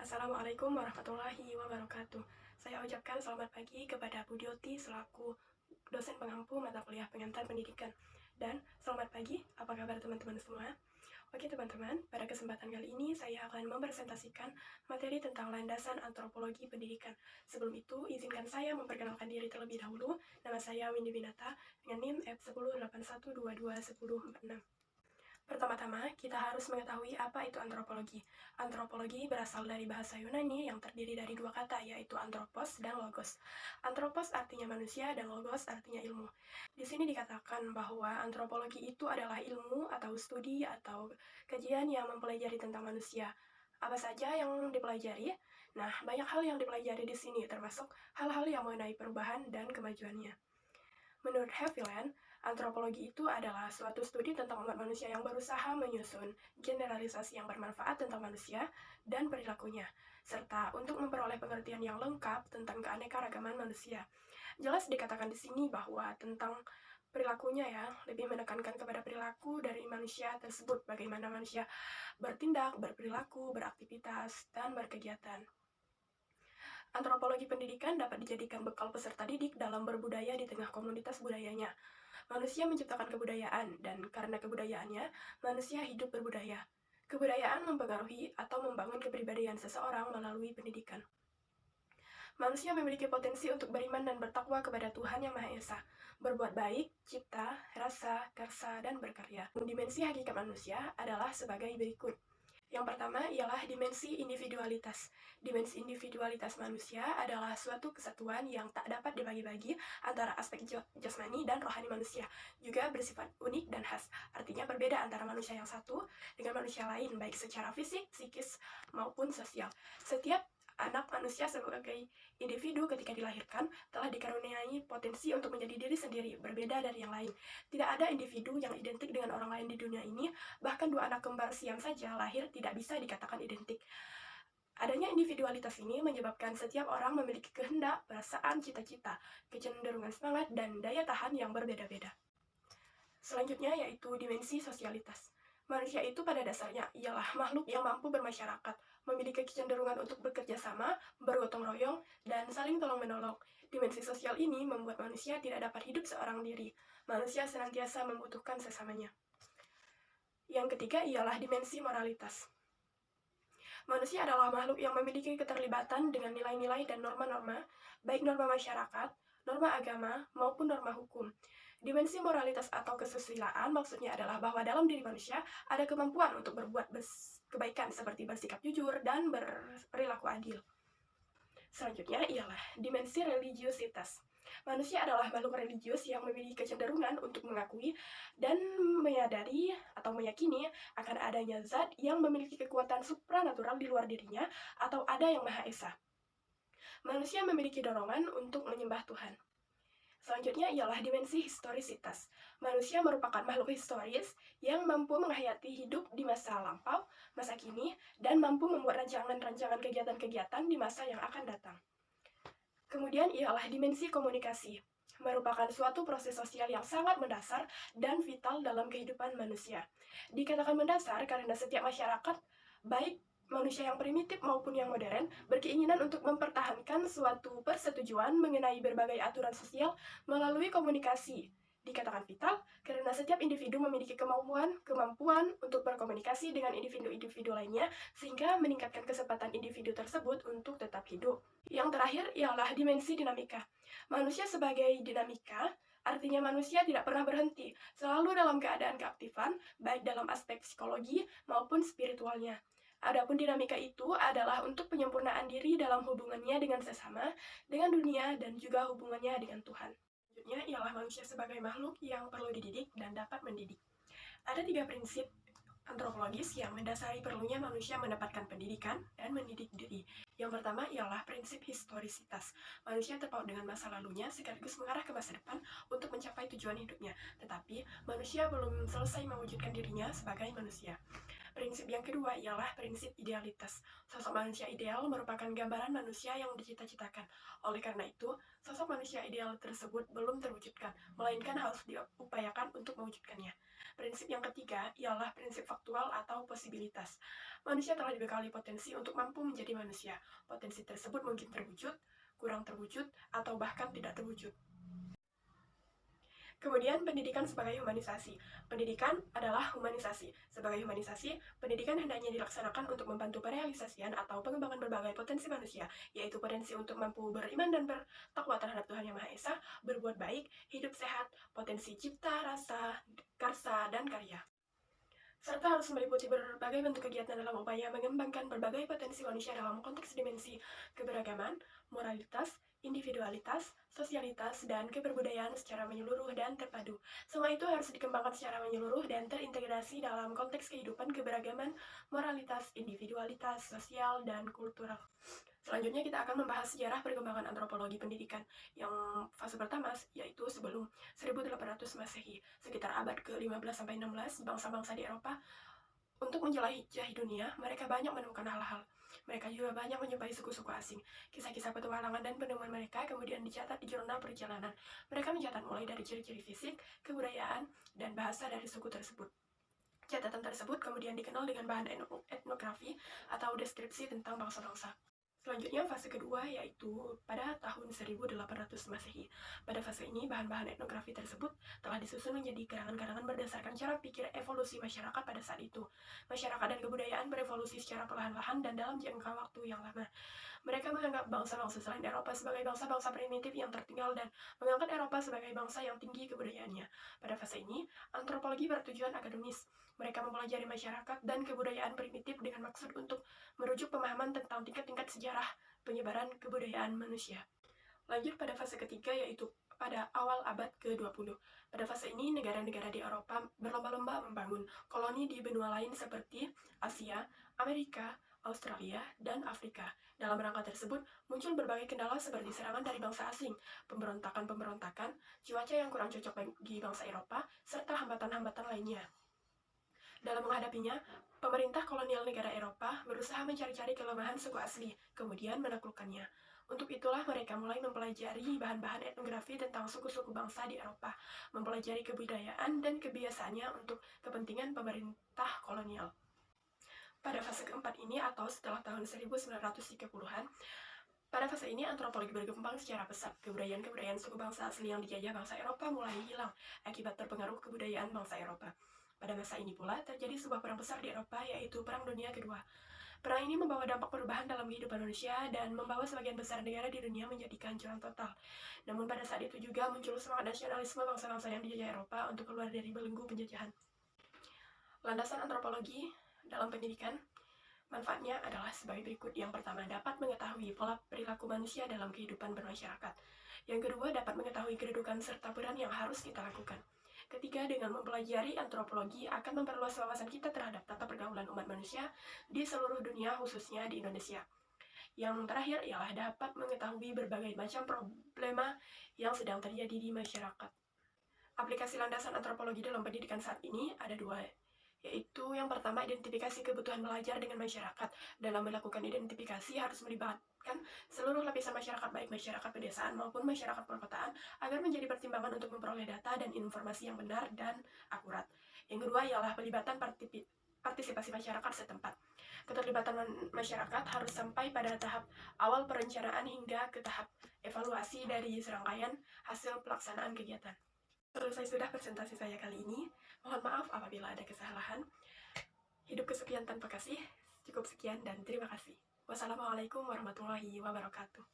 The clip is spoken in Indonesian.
Assalamualaikum warahmatullahi wabarakatuh. Saya ucapkan selamat pagi kepada Bu Dioti selaku dosen pengampu mata kuliah pengantar pendidikan. Dan selamat pagi, apa kabar teman-teman semua? Oke teman-teman, pada kesempatan kali ini saya akan mempresentasikan materi tentang landasan antropologi pendidikan. Sebelum itu, izinkan saya memperkenalkan diri terlebih dahulu. Nama saya Windy Winata dengan NIM F1081221046. Pertama-tama, kita harus mengetahui apa itu antropologi. Antropologi berasal dari bahasa Yunani yang terdiri dari dua kata, yaitu anthropos dan logos. Anthropos artinya manusia dan logos artinya ilmu. Di sini dikatakan bahwa antropologi itu adalah ilmu atau studi atau kajian yang mempelajari tentang manusia. Apa saja yang dipelajari? Nah, banyak hal yang dipelajari di sini, termasuk hal-hal yang mengenai perubahan dan kemajuannya. Menurut Haviland, antropologi itu adalah suatu studi tentang umat manusia yang berusaha menyusun generalisasi yang bermanfaat tentang manusia dan perilakunya, serta untuk memperoleh pengertian yang lengkap tentang keanekaragaman manusia. Jelas dikatakan di sini bahwa tentang perilakunya ya, lebih menekankan kepada perilaku dari manusia tersebut, bagaimana manusia bertindak, berperilaku, beraktivitas, dan berkegiatan. Antropologi pendidikan dapat dijadikan bekal peserta didik dalam berbudaya di tengah komunitas budayanya. Manusia menciptakan kebudayaan, dan karena kebudayaannya, manusia hidup berbudaya. Kebudayaan mempengaruhi atau membangun kepribadian seseorang melalui pendidikan. Manusia memiliki potensi untuk beriman dan bertakwa kepada Tuhan Yang Maha Esa, berbuat baik, cipta, rasa, karsa, dan berkarya. Dimensi hakikat manusia adalah sebagai berikut. Yang pertama ialah dimensi individualitas. Dimensi individualitas manusia adalah suatu kesatuan yang tak dapat dibagi-bagi antara aspek jasmani dan rohani manusia, juga bersifat unik dan khas. Artinya berbeda antara manusia yang satu dengan manusia lain, baik secara fisik, psikis, maupun sosial. Setiap anak manusia sebagai individu ketika dilahirkan telah dikaruniai potensi untuk menjadi diri sendiri, berbeda dari yang lain. Tidak ada individu yang identik dengan orang lain di dunia ini, bahkan dua anak kembar siam saja lahir tidak bisa dikatakan identik. Adanya individualitas ini menyebabkan setiap orang memiliki kehendak, perasaan, cita-cita, kecenderungan semangat, dan daya tahan yang berbeda-beda. Selanjutnya yaitu dimensi sosialitas. Manusia itu pada dasarnya ialah makhluk yang mampu bermasyarakat, memiliki kecenderungan untuk bekerja sama, bergotong royong, dan saling tolong-menolong. Dimensi sosial ini membuat manusia tidak dapat hidup seorang diri. Manusia senantiasa membutuhkan sesamanya. Yang ketiga ialah dimensi moralitas. Manusia adalah makhluk yang memiliki keterlibatan dengan nilai-nilai dan norma-norma, baik norma masyarakat, norma agama, maupun norma hukum. Dimensi moralitas atau kesusilaan maksudnya adalah bahwa dalam diri manusia ada kemampuan untuk berbuat kebaikan seperti bersikap jujur dan berperilaku adil. Selanjutnya ialah dimensi religiositas. Manusia adalah makhluk religius yang memiliki kecenderungan untuk mengakui dan menyadari atau meyakini akan adanya zat yang memiliki kekuatan supranatural di luar dirinya atau ada yang Maha Esa. Manusia memiliki dorongan untuk menyembah Tuhan. Selanjutnya ialah dimensi historisitas. Manusia merupakan makhluk historis yang mampu menghayati hidup di masa lampau, masa kini, dan mampu membuat rancangan-rancangan kegiatan-kegiatan di masa yang akan datang. Kemudian ialah dimensi komunikasi, merupakan suatu proses sosial yang sangat mendasar dan vital dalam kehidupan manusia. Dikatakan mendasar karena setiap masyarakat, baik manusia yang primitif maupun yang modern, berkeinginan untuk mempertahankan suatu persetujuan mengenai berbagai aturan sosial melalui komunikasi. Dikatakan vital karena setiap individu memiliki kemampuan untuk berkomunikasi dengan individu-individu lainnya sehingga meningkatkan kesempatan individu tersebut untuk tetap hidup. Yang terakhir ialah dimensi dinamika. Manusia sebagai dinamika artinya manusia tidak pernah berhenti, selalu dalam keadaan keaktifan, baik dalam aspek psikologi maupun spiritualnya. Adapun dinamika itu adalah untuk penyempurnaan diri dalam hubungannya dengan sesama, dengan dunia, dan juga hubungannya dengan Tuhan. Selanjutnya ialah manusia sebagai makhluk yang perlu dididik dan dapat mendidik. Ada 3 prinsip antropologis yang mendasari perlunya manusia mendapatkan pendidikan dan mendidik diri. Yang pertama ialah prinsip historisitas. Manusia terpaut dengan masa lalunya sekaligus mengarah ke masa depan untuk mencapai tujuan hidupnya. Tetapi, manusia belum selesai mewujudkan dirinya sebagai manusia. Prinsip yang kedua ialah prinsip idealitas. Sosok manusia ideal merupakan gambaran manusia yang dicita-citakan. Oleh karena itu, sosok manusia ideal tersebut belum terwujudkan, melainkan harus diupayakan untuk mewujudkannya. Prinsip yang ketiga ialah prinsip faktual atau posibilitas. Manusia telah dibekali potensi untuk mampu menjadi manusia. Potensi tersebut mungkin terwujud, kurang terwujud, atau bahkan tidak terwujud. Kemudian, pendidikan sebagai humanisasi. Pendidikan adalah humanisasi. Sebagai humanisasi, pendidikan hendaknya dilaksanakan untuk membantu perealisasian atau pengembangan berbagai potensi manusia, yaitu potensi untuk mampu beriman dan bertakwa terhadap Tuhan Yang Maha Esa, berbuat baik, hidup sehat, potensi cipta, rasa, karsa, dan karya. Serta harus meliputi berbagai bentuk kegiatan dalam upaya mengembangkan berbagai potensi manusia dalam konteks dimensi keberagaman, moralitas, individualitas, sosialitas, dan keberbudayaan secara menyeluruh dan terpadu. Semua itu harus dikembangkan secara menyeluruh dan terintegrasi dalam konteks kehidupan keberagaman, moralitas, individualitas, sosial, dan kultural. Selanjutnya kita akan membahas sejarah perkembangan antropologi pendidikan yang fase pertama yaitu sebelum 1800 Masehi, sekitar abad ke-15-16, bangsa-bangsa di Eropa untuk menjelajahi dunia, mereka banyak menemukan hal-hal. Mereka juga banyak menjumpai suku-suku asing. Kisah-kisah petualangan dan penemuan mereka kemudian dicatat di jurnal perjalanan. Mereka mencatat mulai dari ciri-ciri fisik, kebudayaan, dan bahasa dari suku tersebut. Catatan tersebut kemudian dikenal dengan bahan etnografi atau deskripsi tentang bangsa-bangsa. Selanjutnya fase kedua yaitu pada tahun 1800 Masehi. Pada fase ini bahan-bahan etnografi tersebut telah disusun menjadi karangan-karangan berdasarkan cara pikir evolusi masyarakat pada saat itu. Masyarakat dan kebudayaan berevolusi secara perlahan-lahan dan dalam jangka waktu yang lama. Mereka menganggap bangsa-bangsa selain Eropa sebagai bangsa-bangsa primitif yang tertinggal dan mengangkat Eropa sebagai bangsa yang tinggi kebudayaannya. Pada fase ini, antropologi bertujuan akademis. Mereka mempelajari masyarakat dan kebudayaan primitif dengan maksud untuk merujuk pemahaman tentang tingkat-tingkat sejarah penyebaran kebudayaan manusia. Lanjut pada fase ketiga yaitu pada awal abad ke-20. Pada fase ini, negara-negara di Eropa berlomba-lomba membangun koloni di benua lain seperti Asia, Amerika, Australia, dan Afrika. Dalam rangka tersebut, muncul berbagai kendala seperti serangan dari bangsa asing, pemberontakan-pemberontakan, cuaca yang kurang cocok bagi bangsa Eropa, serta hambatan-hambatan lainnya. Dalam menghadapinya, pemerintah kolonial negara Eropa berusaha mencari-cari kelemahan suku asli, kemudian menaklukkannya. Untuk itulah mereka mulai mempelajari bahan-bahan etnografi tentang suku-suku bangsa di Eropa, mempelajari kebudayaan dan kebiasaannya untuk kepentingan pemerintah kolonial. Pada fase keempat ini atau setelah tahun 1930-an, pada fase ini antropologi berkembang secara pesat. Kebudayaan-kebudayaan suku bangsa asli yang dijajah bangsa Eropa mulai hilang akibat terpengaruh kebudayaan bangsa Eropa. Pada masa ini pula terjadi sebuah perang besar di Eropa, yaitu Perang Dunia Kedua. Perang ini membawa dampak perubahan dalam kehidupan manusia dan membawa sebagian besar negara di dunia menjadi kehancuran total. Namun pada saat itu juga muncul semangat nasionalisme bangsa-bangsa yang dijajah Eropa untuk keluar dari belenggu penjajahan. Landasan antropologi dalam pendidikan, manfaatnya adalah sebagai berikut. Yang pertama, dapat mengetahui pola perilaku manusia dalam kehidupan bermasyarakat. Yang kedua, dapat mengetahui kedudukan serta peran yang harus kita lakukan. Ketiga, dengan mempelajari antropologi akan memperluas wawasan kita terhadap tata pergaulan umat manusia di seluruh dunia, khususnya di Indonesia. Yang terakhir ialah dapat mengetahui berbagai macam problema yang sedang terjadi di masyarakat. Aplikasi landasan antropologi dalam pendidikan saat ini ada dua, yaitu yang pertama, identifikasi kebutuhan belajar dengan masyarakat. Dalam melakukan identifikasi harus melibatkan seluruh lapisan masyarakat, baik masyarakat pedesaan maupun masyarakat perkotaan, agar menjadi pertimbangan untuk memperoleh data dan informasi yang benar dan akurat. Yang kedua ialah pelibatan partisipasi masyarakat setempat. Keterlibatan masyarakat harus sampai pada tahap awal perencanaan hingga ke tahap evaluasi dari serangkaian hasil pelaksanaan kegiatan. Selesai sudah presentasi saya kali ini. Mohon maaf apabila ada kesalahan. Hidup kesekian tanpa kasih. Cukup sekian dan terima kasih. Wassalamualaikum warahmatullahi wabarakatuh.